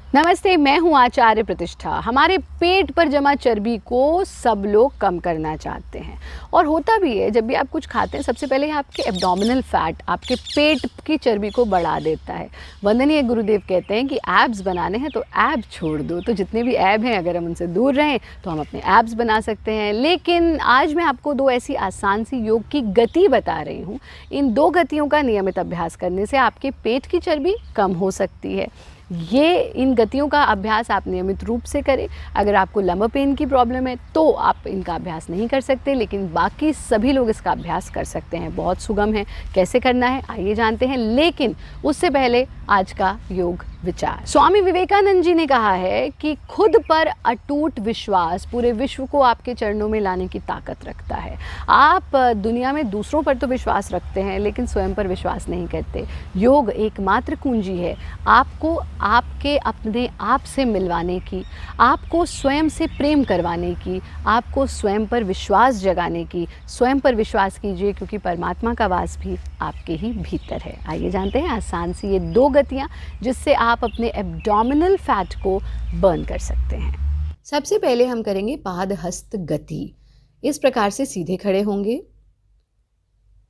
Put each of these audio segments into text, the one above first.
नमस्ते, मैं हूँ आचार्य प्रतिष्ठा। हमारे पेट पर जमा चर्बी को सब लोग कम करना चाहते हैं और होता भी है। जब भी आप कुछ खाते हैं सबसे पहले आपके एब्डोमिनल फैट आपके पेट की चर्बी को बढ़ा देता है। वंदनीय गुरुदेव कहते हैं कि एब्स बनाने हैं तो एब छोड़ दो। तो जितने भी एब हैं अगर हम उनसे दूर रहें तो हम अपने एब्स बना सकते हैं। लेकिन आज मैं आपको दो ऐसी आसान सी योग की गति बता रही हूँ। इन दो गतियों का नियमित अभ्यास करने से आपके पेट की चर्बी कम हो सकती है। इन गतियों का अभ्यास आप नियमित रूप से करें। अगर आपको लंबर पेन की प्रॉब्लम है तो आप इनका अभ्यास नहीं कर सकते, लेकिन बाकी सभी लोग इसका अभ्यास कर सकते हैं। बहुत सुगम है। कैसे करना है आइए जानते हैं, लेकिन उससे पहले आज का योग विचार। स्वामी विवेकानंद जी ने कहा है कि खुद पर अटूट विश्वास पूरे विश्व को आपके चरणों में लाने की ताकत रखता है। आप दुनिया में दूसरों पर तो विश्वास रखते हैं लेकिन स्वयं पर विश्वास नहीं करते। योग एकमात्र कुंजी है आपको आपके अपने आप से मिलवाने की, आपको स्वयं से प्रेम करवाने की, आपको स्वयं पर विश्वास जगाने की। स्वयं पर विश्वास कीजिए क्योंकि परमात्मा का वास भी आपके ही भीतर है। आइए जानते हैं आसान सी ये दो गतियाँ जिससे आप अपने एब्डोमिनल फैट को बर्न कर सकते हैं। सबसे पहले हम करेंगे पाद हस्त गति। इस प्रकार से सीधे खड़े होंगे,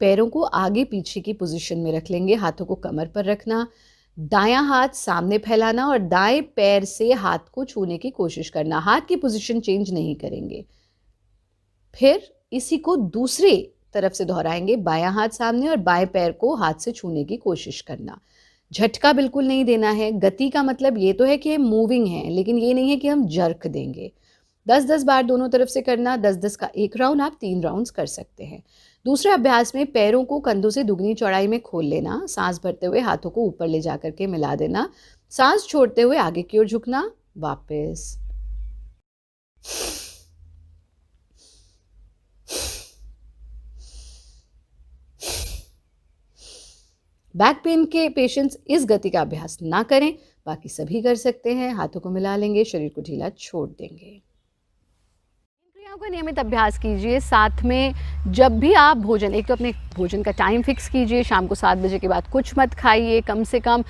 पैरों को आगे पीछे की पोजीशन में रख लेंगे, हाथों को कमर पर रखना, दायां हाथ सामने फैलाना और दाएं पैर से हाथ को छूने की कोशिश करना। हाथ की पोजीशन चेंज नहीं करेंगे। फिर इसी को दूसरी तरफ से दोहराएंगे, बायां हाथ सामने और बाएं पैर को हाथ से छूने की कोशिश करना। झटका बिल्कुल नहीं देना है। गति का मतलब ये तो है कि हम मूविंग हैं, लेकिन ये नहीं है कि हम जर्क देंगे। 10-10 बार दोनों तरफ से करना। 10-10 का एक राउंड आप 3 राउंड्स कर सकते हैं। दूसरे अभ्यास में पैरों को कंधों से दुगनी चौड़ाई में खोल लेना। सांस भरते हुए हाथों को ऊपर ले जाकर के मिला देना। सांस छोड़ते हुए आगे की ओर झुकना। वापस। बैक पेन के पेशेंट्स इस गति का अभ्यास ना करें, बाकी सभी कर सकते हैं। हाथों को मिला लेंगे, शरीर को ढीला छोड़ देंगे। इन क्रियाओं का नियमित अभ्यास कीजिए। साथ में जब भी आप भोजन, एक तो अपने भोजन का टाइम फिक्स कीजिए। शाम को 7 बजे के बाद कुछ मत खाइए। कम से कम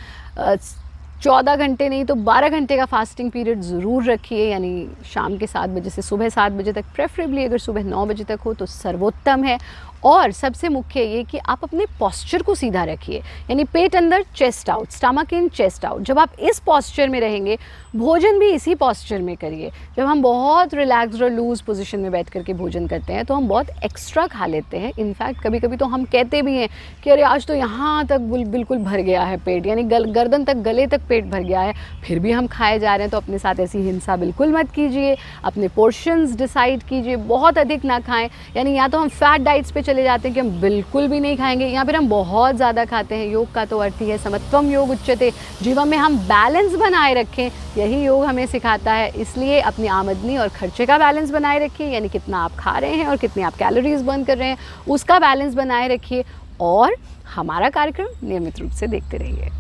14 घंटे नहीं तो 12 घंटे का फास्टिंग पीरियड ज़रूर रखिए, यानी शाम के 7 बजे से सुबह 7 बजे तक। प्रेफरेबली अगर सुबह 9 बजे तक हो तो सर्वोत्तम है। और सबसे मुख्य ये कि आप अपने पोस्चर को सीधा रखिए, यानी पेट अंदर chest out, stomach in chest out. जब आप इस पोस्चर में रहेंगे, भोजन भी इसी पोस्चर में करिए। जब हम बहुत रिलैक्स्ड और लूज पोजीशन में बैठ करके भोजन करते हैं तो हम बहुत एक्स्ट्रा खा लेते हैं। इनफैक्ट कभी कभी तो हम कहते भी हैं कि अरे आज तो यहाँ तक बिल्कुल भर गया है पेट, यानी गर्दन तक, गले तक पेट भर गया है, फिर भी हम खाए जा रहे हैं। तो अपने साथ ऐसी हिंसा बिल्कुल मत कीजिए। अपने पोर्शंस डिसाइड कीजिए, बहुत अधिक ना खाएं। यानी या तो हम फैट डाइट्स पे चले जाते हैं कि हम बिल्कुल भी नहीं खाएंगे, या फिर हम बहुत ज़्यादा खाते हैं। योग का तो अर्थ ही है समत्वम योग उच्यते, जीवन में हम बैलेंस बनाए रखें, यही योग हमें सिखाता है। इसलिए अपनी आमदनी और खर्चे का बैलेंस बनाए रखिए, यानी कितना आप खा रहे हैं और कितनी आप कैलोरीज बर्न कर रहे हैं उसका बैलेंस बनाए रखिए। और हमारा कार्यक्रम नियमित रूप से देखते रहिए।